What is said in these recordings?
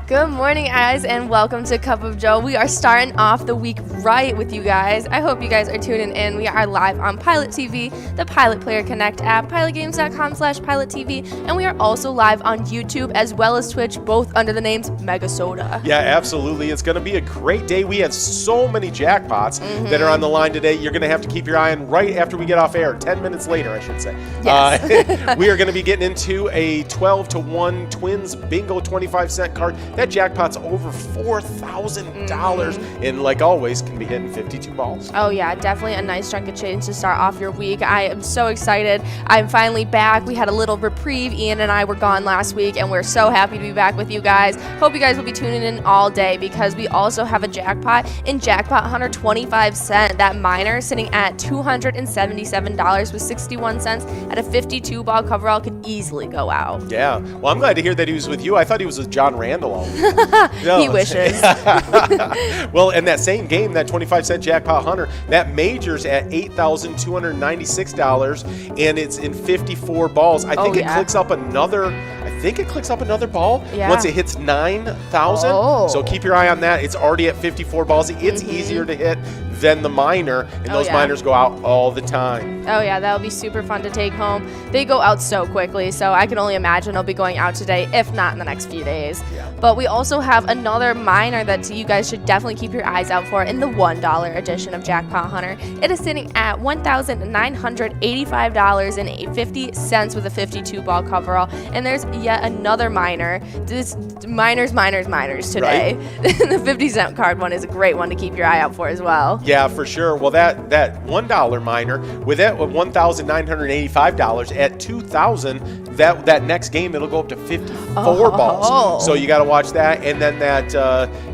Good morning, guys, and welcome to Cup of Joe. We are starting off the week right with you guys. I hope you guys are tuning in. We are live on PilotTV, the Pilot Player Connect app, pilotgames.com/PilotTV, and we are also live on YouTube as well as Twitch, both under the names Megasoda. Yeah, absolutely. It's going to be a great day. We have so many jackpots that are on the line today. You're going to have to keep your eye on right after we get off air, 10 minutes later, I should say. Yes. We are going to be getting into a 12-to-1 Twins Bingo 25-cent card. That jackpot's over $4,000, and like always, can be hitting 52 balls. Oh yeah, definitely a nice chunk of change to start off your week. I am so excited. I'm finally back. We had a little reprieve. Ian and I were gone last week, and we're so happy to be back with you guys. Hope you guys will be tuning in all day because we also have a jackpot in Jackpot Hunter 25-cent. That minor sitting at $277 with 61 cents at a 52-ball coverall could easily go out. Yeah. Well, I'm glad to hear that he was with you. I thought he was with John Randall all week. No. He wishes. Well, in that same game, that 25-cent Jackpot Hunter, that majors at $8,296, and it's in 54 balls. I think it clicks up another ball once it hits 9,000. So keep your eye on that. It's already at 54 balls. It's easier to hit than the minor, and those minors go out all the time. Oh yeah, that'll be super fun to take home. They go out so quickly, so I can only imagine they'll be going out today, if not in the next few days. Yeah. But we also have another minor that you guys should definitely keep your eyes out for in the $1 edition of Jackpot Hunter. It is sitting at $1,985.50 with a 52-ball coverall, and there's yet another minor. This minors today. Right. The 50-cent card one is a great one to keep your eye out for as well. Yeah, for sure. Well, that $1 minor with that $1,985 at 2,000, that next game it'll go up to 54 balls. So you got to watch that, and then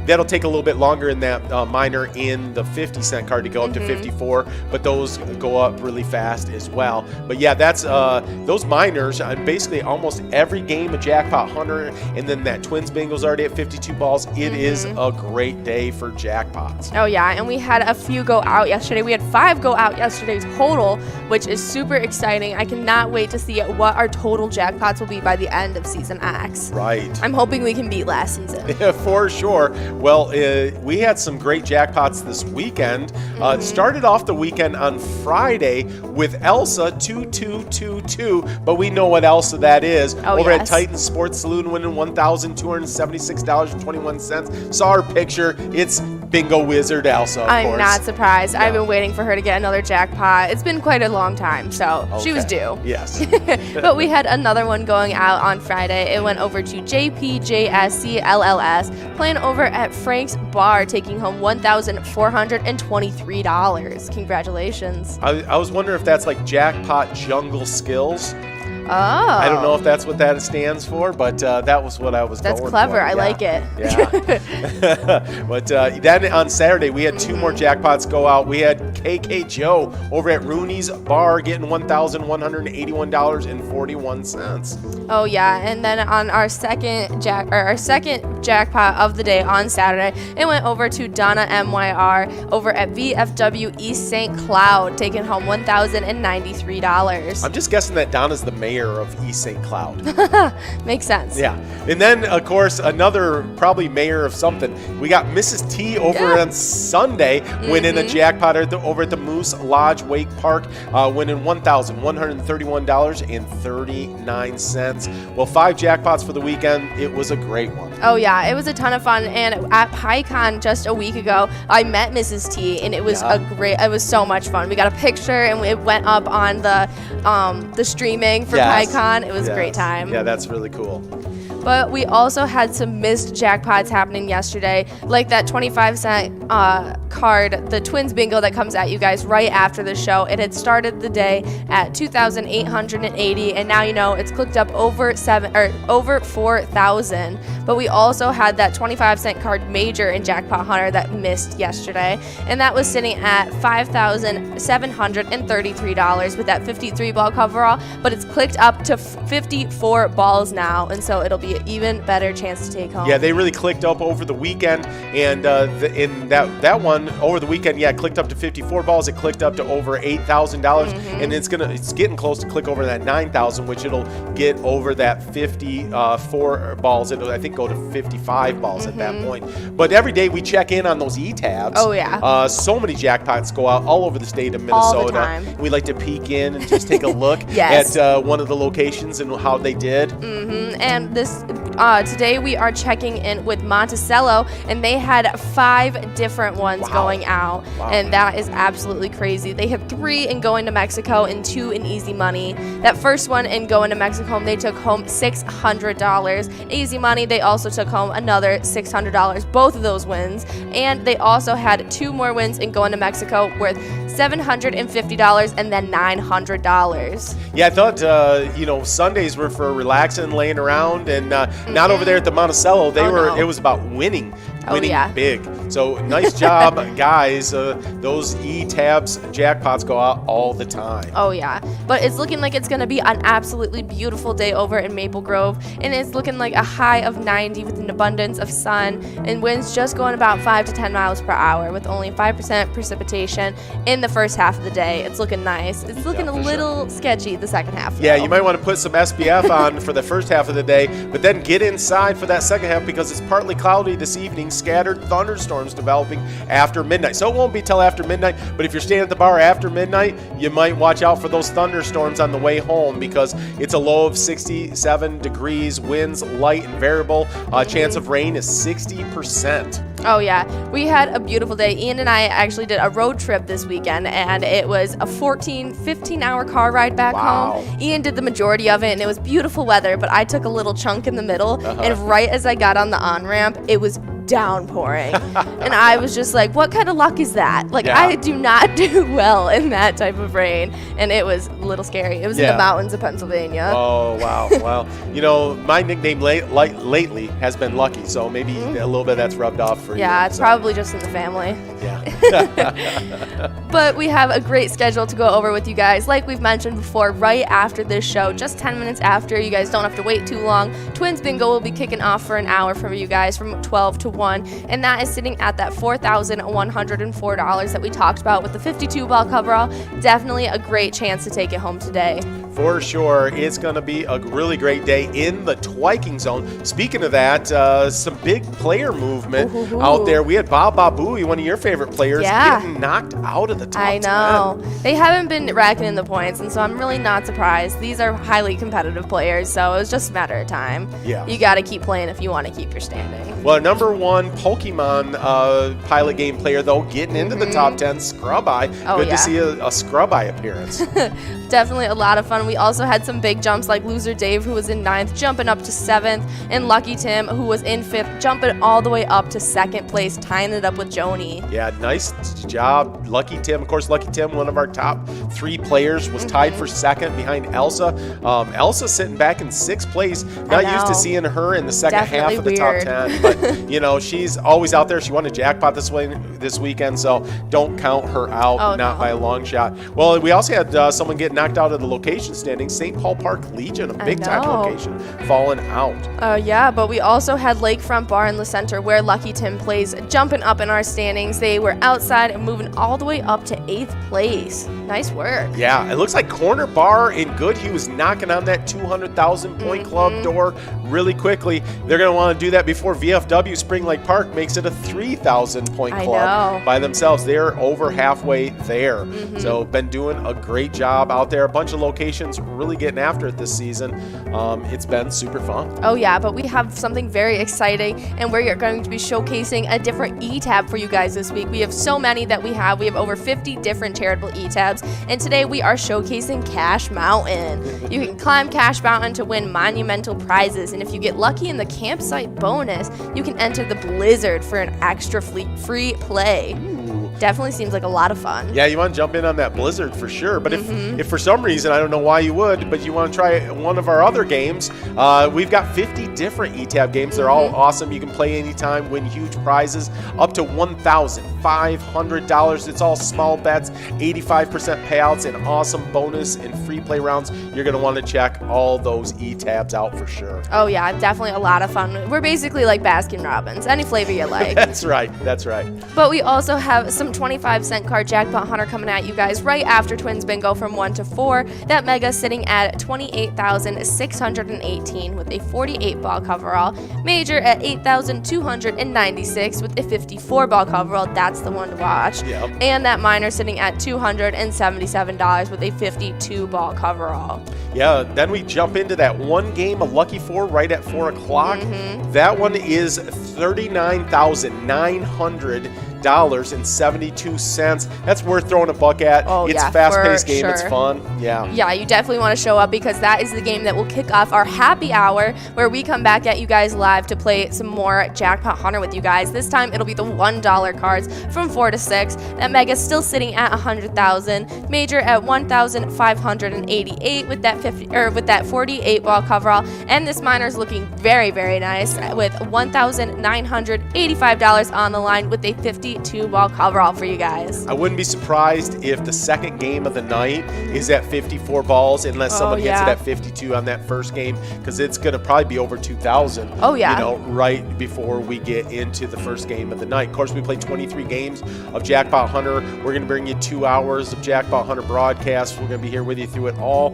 that'll take a little bit longer in that minor in the 50-cent card to go up to 54, but those go up really fast as well. But yeah, that's those minors. Basically, almost every game of Jackpot Hunter, and then that Twins Bingo's already at 52 balls. It is a great day for jackpots. Oh yeah, and we had a few go out yesterday. We had 5 go out yesterday total, which is super exciting. I cannot wait to see what our total jackpots will be by the end of Season X. Right. I'm hoping we can beat last season. Yeah, for sure. Well, we had some great jackpots this weekend. Started off the weekend on Friday with Elsa 2222, but we know what Elsa that is. Over at Titan Sports Saloon, winning $1,276.21. Saw her picture. It's Bingo Wizard Elsa, of course. I'm not surprised. I've been waiting for her to get another jackpot. It's been quite a long time, so she was due. Yes. But we had another one going out on Friday. It went over to JPJSCLLS, playing over at Frank's Bar, taking home $1,423. Congratulations. I was wondering if that's like Jackpot Jungle Skills. Oh. I don't know if that's what that stands for, but that was what I was going for. That's clever. I like it. Yeah. But then on Saturday, we had 2 more jackpots go out. We had KK Joe over at Rooney's Bar getting $1,181.41. Oh, yeah. And then on our second jackpot of the day on Saturday, it went over to Donna MYR over at VFW East St. Cloud, taking home $1,093. I'm just guessing that Donna's the mayor of East St. Cloud. Makes sense. Yeah. And then, of course, another probably mayor of something. We got Mrs. T over on Sunday, winning a jackpot over at the Moose Lodge Wake Park, winning $1,131.39. Well, 5 jackpots for the weekend. It was a great one. Oh, yeah. It was a ton of fun. And at PyCon just a week ago, I met Mrs. T, and it was it was so much fun. We got a picture, and it went up on the streaming for PyCon. It was a great time. Yeah, that's really cool. But we also had some missed jackpots happening yesterday, like that 25-cent card, the Twins Bingo that comes at you guys right after the show. It had started the day at 2,880, and now you know it's clicked up over 4,000. But we also had that 25-cent card major in Jackpot Hunter that missed yesterday, and that was sitting at $5,733 with that 53-ball coverall. But it's clicked up to 54 balls now, and so it'll be be an even better chance to take home. Yeah, they really clicked up over the weekend, and in that one over the weekend, yeah, it clicked up to 54 balls. It clicked up to over $8,000, and it's getting close to click over that 9,000, which it'll get over that 54 balls. It'll, I think, go to 55 balls at that point. But every day we check in on those E-tabs. Oh yeah. So many jackpots go out all over the state of Minnesota. All the time. We like to peek in and just take a look Yes. at one of the locations and how they did. And this today we are checking in with Monticello, and they had 5 different ones going out, and that is absolutely crazy. They had 3 in going to Mexico and 2 in easy money. That first one in going to Mexico, they took home $600. Easy money, they also took home another $600. Both of those wins, and they also had 2 more wins in going to Mexico worth $750 and then $900. Yeah, I thought Sundays were for relaxing, laying around, and not over there at the Monticello. It was about winning big. So nice job, guys. Those E-tabs jackpots go out all the time. Oh yeah, but it's looking like it's going to be an absolutely beautiful day over in Maple Grove, and it's looking like a high of 90 with an abundance of sun, and winds just going about 5 to 10 miles per hour with only 5% precipitation in the first half of the day. It's looking nice. It's looking a little sketchy the second half. Yeah, you might want to put some SPF on for the first half of the day, but then get inside for that second half because it's partly cloudy this evening, scattered thunderstorms developing after midnight. So it won't be till after midnight, but if you're staying at the bar after midnight, you might watch out for those thunderstorms on the way home because it's a low of 67 degrees, winds light and variable, chance of rain is 60%. Oh yeah, we had a beautiful day. Ian and I actually did a road trip this weekend, and it was a 15-hour car ride back home. Ian did the majority of it, and it was beautiful weather, but I took a little chunk in the middle, and right as I got on the on-ramp, it was downpouring. And I was just like, what kind of luck is that? Like, I do not do well in that type of rain, and it was a little scary. It was in the mountains of Pennsylvania. Oh, wow. Well, my nickname lately has been Lucky, so maybe a little bit of that's rubbed off for you. Yeah, it's probably just in the family. Yeah. But we have a great schedule to go over with you guys. Like we've mentioned before, right after this show, just 10 minutes after, you guys don't have to wait too long. Twins Bingo will be kicking off for an hour for you guys from 12 to 1, and that is sitting at that $4,104 that we talked about with the 52 ball coverall. Definitely a great chance to take it home today. For sure. It's going to be a really great day in the twiking zone. Speaking of that, some big player movement out there. We had Bob Babui, one of your favorite players, getting knocked out of the top 10. I know. They haven't been racking in the points, and so I'm really not surprised. These are highly competitive players, so it was just a matter of time. Yeah. You got to keep playing if you want to keep your standing. Well, number 1 Pokemon pilot game player, though, getting into the top 10, Scrub-Eye. Good to see a Scrub-Eye appearance. Definitely a lot of fun. We also had some big jumps like Loser Dave, who was in 9th, jumping up to 7th, and Lucky Tim, who was in 5th, jumping all the way up to 2nd place, tying it up with Joni. Yeah, nice job, Lucky Tim. Of course, Lucky Tim, one of our top 3 players, was tied for 2nd behind Elsa. Elsa sitting back in 6th place. Not used to seeing her in the second half of the top 10, but she's always out there. She won a jackpot this weekend, so don't count her out, by a long shot. Well, we also had someone get knocked out of the location standings. St. Paul Park Legion, a big-time location, falling out. Yeah, but we also had Lakefront Bar in the center where Lucky Tim plays, jumping up in our standings. They were outside and moving all the way up to 8th place. Nice work. Yeah, it looks like Corner Bar in Goodhue was knocking on that 200,000 point club door really quickly. They're going to want to do that before VFW Spring Lake Park makes it a 3,000 point club by themselves. They're over halfway there. So been doing a great job out there. A bunch of locations really getting after it this season. It's been super fun. Oh yeah, but we have something very exciting, and we're going to be showcasing a different E-tab for you guys this week. We have so many that we have. We have over 50 different charitable E-tabs, and today we are showcasing Cash Mountain. You can climb Cash Mountain to win monumental prizes, and if you get lucky in the campsite bonus, you can enter the Blizzard for an extra free play. Definitely seems like a lot of fun. Yeah, you want to jump in on that Blizzard for sure. But if for some reason, I don't know why you would, but you want to try one of our other games, we've got 50 different eTab games. They're all awesome. You can play anytime, win huge prizes, up to $1,500. It's all small bets, 85% payouts, and awesome bonus and free play rounds. You're going to want to check all those eTabs out for sure. Oh, yeah, definitely a lot of fun. We're basically like Baskin-Robbins, any flavor you like. That's right. That's right. But we also have some 25-cent card jackpot hunter coming at you guys right after Twins Bingo from 1 to 4. That mega sitting at $28,618 with a 48-ball coverall. Major at $8,296 with a 54-ball coverall. That's the one to watch. Yep. And that minor sitting at $277 with a 52-ball coverall. Yeah, then we jump into that one game of Lucky 4 right at 4 o'clock. That one is $39,900.72. That's worth throwing a buck at. Oh, it's yeah, a fast-paced for game. sure. It's fun. Yeah. Yeah, you definitely want to show up because that is the game that will kick off our happy hour where we come back at you guys live to play some more Jackpot Hunter with you guys. This time it'll be the $1 cards from 4 to 6. That mega still sitting at $100,000. Major at $1,588 with that 48 ball coverall. And this minor is looking very, very nice with $1,985 on the line with a 52 ball coverall for you guys. I wouldn't be surprised if the second game of the night is at 54 balls unless someone hits it at 52 on that first game, because it's going to probably be over 2,000. Oh, yeah. You know, right before we get into the first game of the night. Of course, we play 23 games of Jackpot Hunter. We're going to bring you 2 hours of Jackpot Hunter broadcast. We're going to be here with you through it all.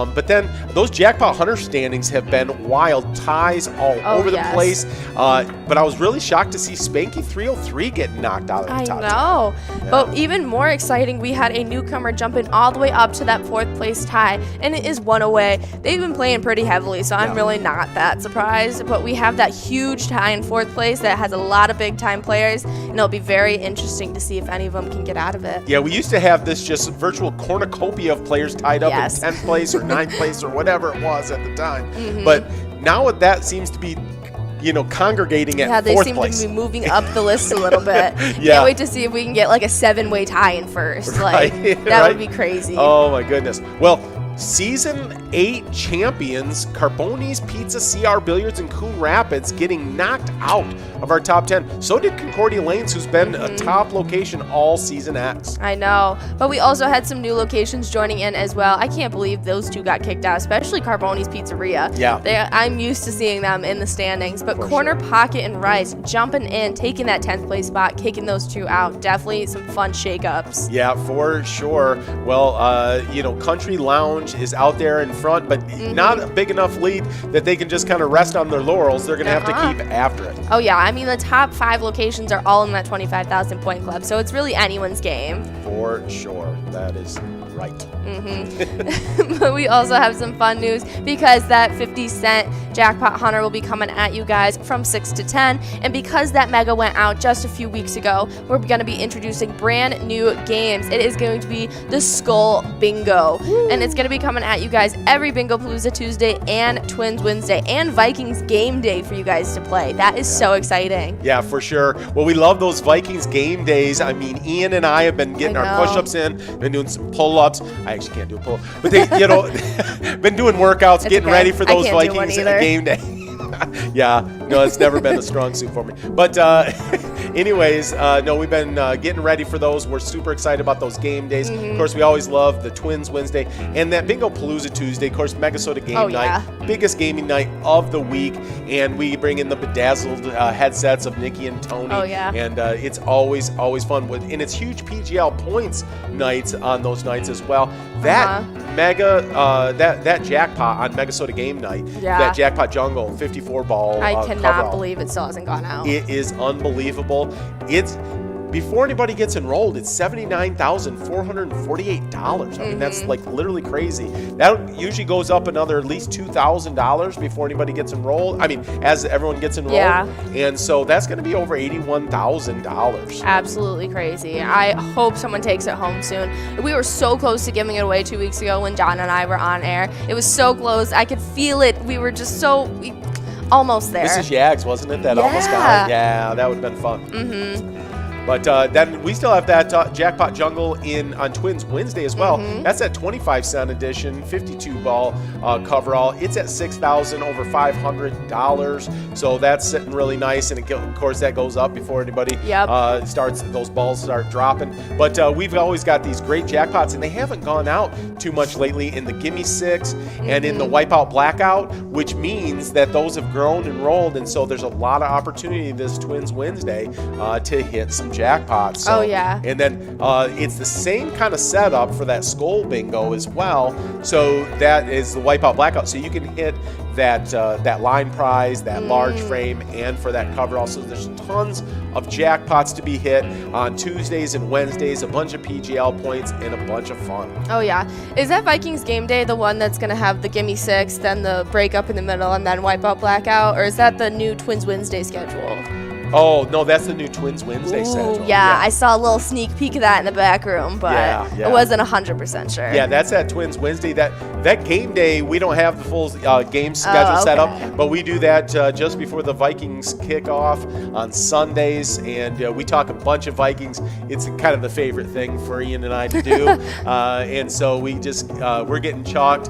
But then those Jackpot Hunter standings have been wild. Ties all over the place. But I was really shocked to see Spanky 303 get knocked out of the top 10. I know. Yeah. But even more exciting, we had a newcomer jumping all the way up to that 4th place tie, and it is 1 away. They've been playing pretty heavily, so I'm really not that surprised. But we have that huge tie in 4th place that has a lot of big-time players, and it'll be very interesting to see if any of them can get out of it. Yeah, we used to have this just virtual cornucopia of players tied up in 10th place or 9th place or whatever it was at the time. But now that seems to be, you know, congregating at 4th place. Yeah, they seem to be moving up the list a little bit. Can't wait to see if we can get like a 7-way tie in first. Like, that would be crazy. Oh, my goodness. Well, Season 8 champions, Carboni's Pizza, CR Billiards, and Coon Rapids getting knocked out of our top 10. So did Concordia Lanes, who's been a top location all Season X. I know. But we also had some new locations joining in as well. I can't believe those two got kicked out, especially Carboni's Pizzeria. Yeah. I'm used to seeing them in the standings. But Corner Pocket and Rice jumping in, taking that 10th place spot, kicking those two out. Definitely some fun shakeups. Yeah, for sure. Well, you know, Country Lounge is out there in front, but not a big enough lead that they can just kind of rest on their laurels. They're going to have to keep after it. Oh, yeah. I mean, the top 5 locations are all in that 25,000 point club, so it's really anyone's game. For sure. That is right. But we also have some fun news because that 50-cent Jackpot Hunter will be coming at you guys from 6 to 10. And because that mega went out just a few weeks ago, we're going to be introducing brand new games. It is going to be the Skull Bingo. Woo. And it's going to be coming at you guys every Bingo Palooza Tuesday and Twins Wednesday and Vikings Game Day for you guys to play. That is so exciting. Yeah, for sure. Well, we love those Vikings game days. I mean, Ian and I have been getting our push-ups in, been doing some pull-ups. I actually can't do a pull-up. But they, you know, been doing workouts, getting ready for those Vikings game day. Yeah, no, it's never been a strong suit for me. But anyways, no, we've been getting ready for those. We're super excited about those game days. Of course, we always love the Twins Wednesday and that Bingo Palooza Tuesday. Of course, Megasoda game night, biggest gaming night of the week. And we bring in the bedazzled headsets of Nikki and Tony. Oh, yeah. And it's always fun. And it's huge PGL points nights on those nights as well. That mega, that jackpot on Megasoda game night, that jackpot jungle, 54 ball. I cannot believe it still hasn't gone out. It is unbelievable. It's before anybody gets enrolled, it's $79,448. I mean, that's like literally crazy. That usually goes up another at least $2,000 before anybody gets enrolled. I mean, as everyone gets enrolled. Yeah. And so that's going to be over $81,000. Absolutely crazy. I hope someone takes it home soon. We were so close to giving it away 2 weeks ago when John and I were on air. It was so close. I could feel it. We were just almost there. This is Yags, wasn't it? That almost got it? Yeah, that would have been fun. But then we still have that Jackpot Jungle on Twins Wednesday as well. That's that 25-cent edition, 52-ball coverall. It's at $6,000, over $500. So that's sitting really nice. And of course, that goes up before anybody those balls start dropping. But we've always got these great jackpots, and they haven't gone out too much lately in the Gimme 6 and in the Wipeout Blackout, which means that those have grown and rolled. And so there's a lot of opportunity this Twins Wednesday to hit some jackpots. So, and then it's the same kind of setup for that Skull Bingo as well. So that is the Wipeout Blackout. So you can hit that line prize, that large frame, and for that cover. Also, there's tons of jackpots to be hit on Tuesdays and Wednesdays, a bunch of PGL points, and a bunch of fun. Oh, yeah. Is that Vikings Game Day the one that's going to have the Gimme 6, then the breakup in the middle, and then Wipeout Blackout? Or is that the new Twins Wednesday schedule? Oh, no, that's the new Twins Wednesday schedule. Yeah, I saw a little sneak peek of that in the back room, but I wasn't 100% sure. Yeah, that's that Twins Wednesday. That game day, we don't have the full game schedule set up, but we do that just before the Vikings kick off on Sundays, and we talk a bunch of Vikings. It's kind of the favorite thing for Ian and I to do, and so we're getting chalked,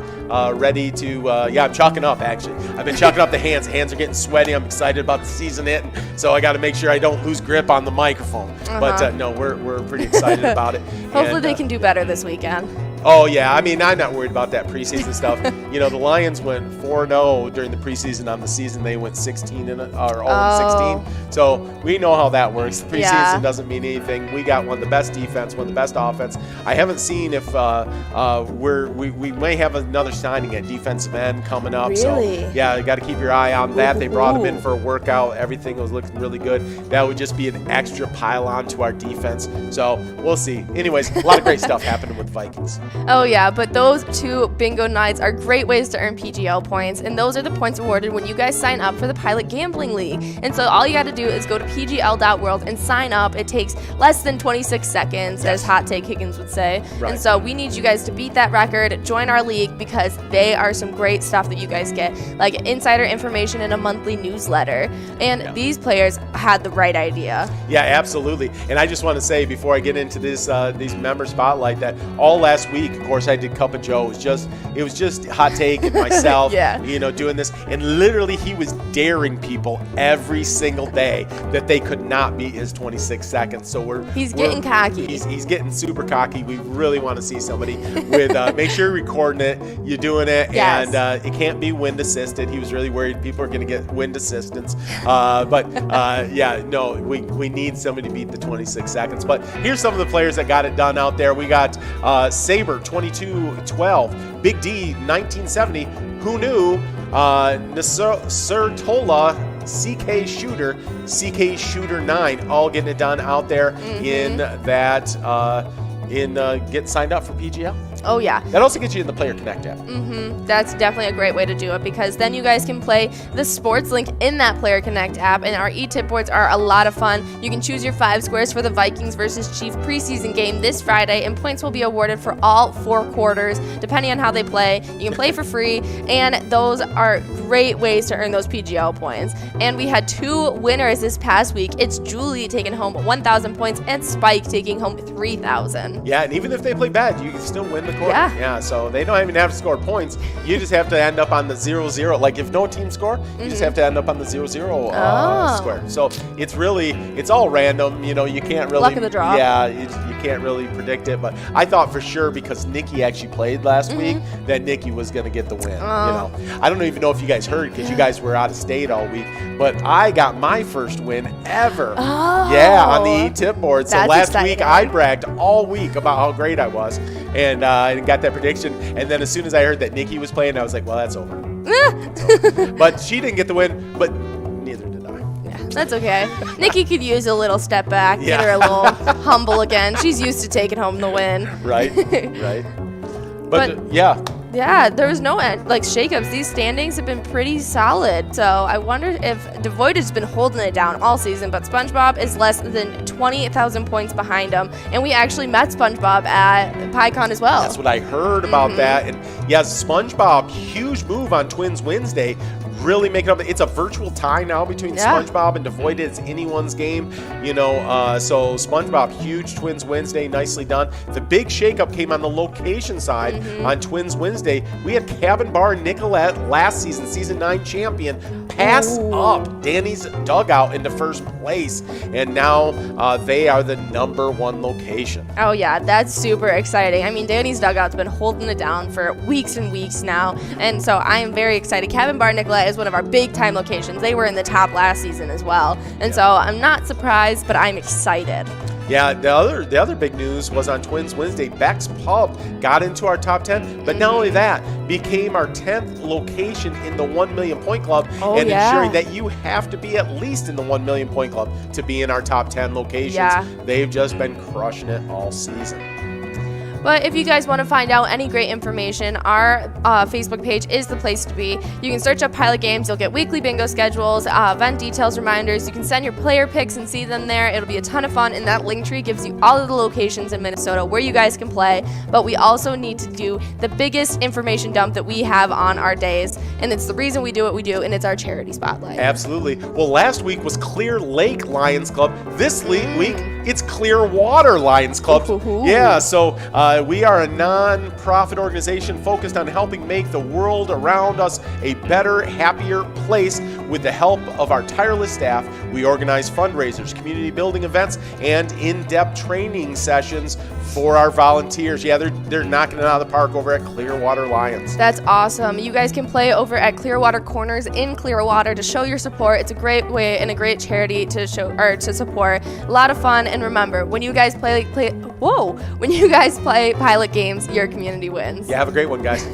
ready to, I'm chalking up, actually. I've been chalking up the hands. Hands are getting sweaty. I'm excited about the season hitting, so I got to make sure I don't lose grip on the microphone. But no, we're pretty excited about it. Hopefully they can do better this weekend. Oh, yeah. I mean, I'm not worried about that preseason stuff. You know, the Lions went 4-0 during the preseason. On the season, they went 0-16. So we know how that works. The preseason doesn't mean anything. We got one of the best defense, one of the best offense. I haven't seen if we may have another signing at defensive end coming up. Really? So, yeah, you got to keep your eye on that. They brought him in for a workout. Everything was looking really good. That would just be an extra pile on to our defense. So we'll see. Anyways, a lot of great stuff happening with Vikings. Oh, yeah, but those two bingo nights are great ways to earn PGL points, and those are the points awarded when you guys sign up for the Pilot Gambling League. And so all you got to do is go to pgl.world and sign up. It takes less than 26 seconds, as Hot Take Higgins would say. Right. And so we need you guys to beat that record, join our league, because they are some great stuff that you guys get, like insider information in a monthly newsletter. And these players had the right idea. Yeah, absolutely. And I just want to say, before I get into this these member spotlight, that all last week, of course, I did Cup of Joe. It was just Hot Take and myself, doing this. And literally, he was daring people every single day that they could not beat his 26 seconds. So he's getting cocky. He's getting super cocky. We really want to see somebody with. Make sure you're recording it. You're doing it, and it can't be wind assisted. He was really worried people are going to get wind assistance. We need somebody to beat the 26 seconds. But here's some of the players that got it done out there. We got Saber 2212, Big D 1970. Who knew? Sertola, CK Shooter 9, all getting it done out there in that getting signed up for PGL. Oh, yeah. That also gets you in the Player Connect app. That's definitely a great way to do it, because then you guys can play the sports link in that Player Connect app, and our e-tip boards are a lot of fun. You can choose your 5 squares for the Vikings versus Chief preseason game this Friday, and points will be awarded for all 4 quarters, depending on how they play. You can play for free, and those are great ways to earn those PGL points. And we had 2 winners this past week. It's Julie taking home 1,000 points and Spike taking home 3,000. Yeah, and even if they play bad, you can still win the quarter. Yeah, so they don't even have to score points. You just have to end up on the 0-0. Like, if no team score, you just have to end up on the 0-0 square. So it's all random. You know, you can't really. Luck of the draw. Yeah, you can't really predict it. But I thought for sure, because Nikki actually played last week, that Nikki was going to get the win. You know, I don't even know if you guys heard, because you guys were out of state all week, but I got my first win ever. On the e-tip board. So last week I bragged all week about how great I was, and I got that prediction. And then as soon as I heard that Nikki was playing, I was like, well, that's over. But she didn't get the win, but neither did I. Yeah, that's okay. Nikki could use a little step back, get her a little humble again. She's used to taking home the win. Right. But yeah, there was no shakeups. These standings have been pretty solid. So I wonder if Devoid has been holding it down all season, but SpongeBob is less than 20,000 points behind him. And we actually met SpongeBob at PyCon as well. That's what I heard about that. And SpongeBob, huge move on Twins Wednesday. really making up. It's a virtual tie now between SpongeBob and Devoid. It's anyone's game, so SpongeBob, huge Twins Wednesday, nicely done. The big shakeup came on the location side on Twins Wednesday. We had Cabin Bar Nicolette, last season, season 9 champion, pass up Danny's Dugout into first place, and now they are the #1 location. Oh yeah, that's super exciting. I mean, Danny's Dugout's been holding it down for weeks and weeks now, and so I am very excited. Cabin Bar Nicolette is one of our big time locations. They were in the top last season as well, and so I'm not surprised, but I'm excited. Yeah, the other big news was on Twins Wednesday. Beck's Pub got into our top 10, but not only that, became our 10th location in the 1 million point club, and ensuring that you have to be at least in the 1 million point club to be in our top 10 locations. Yeah. They've just been crushing it all season. But if you guys want to find out any great information, our Facebook page is the place to be. You can search up Pilot Games. You'll get weekly bingo schedules, event details, reminders. You can send your player picks and see them there. It'll be a ton of fun, and that link tree gives you all of the locations in Minnesota where you guys can play. But we also need to do the biggest information dump that we have on our days, and it's the reason we do what we do, and it's our charity spotlight. Absolutely. Well, last week was Clear Lake Lions Club. This week, it's Clearwater Lions Club. Yeah, so we are a non-profit organization focused on helping make the world around us a better, happier place. With the help of our tireless staff, we organize fundraisers, community building events, and in-depth training sessions for our volunteers. Yeah, they're knocking it out of the park over at Clearwater Lions. That's awesome. You guys can play over at Clearwater Corners in Clearwater to show your support. It's a great way and a great charity to show or to support. A lot of fun, and remember, when you guys play Pilot Games, your community wins. Yeah, have a great one, guys.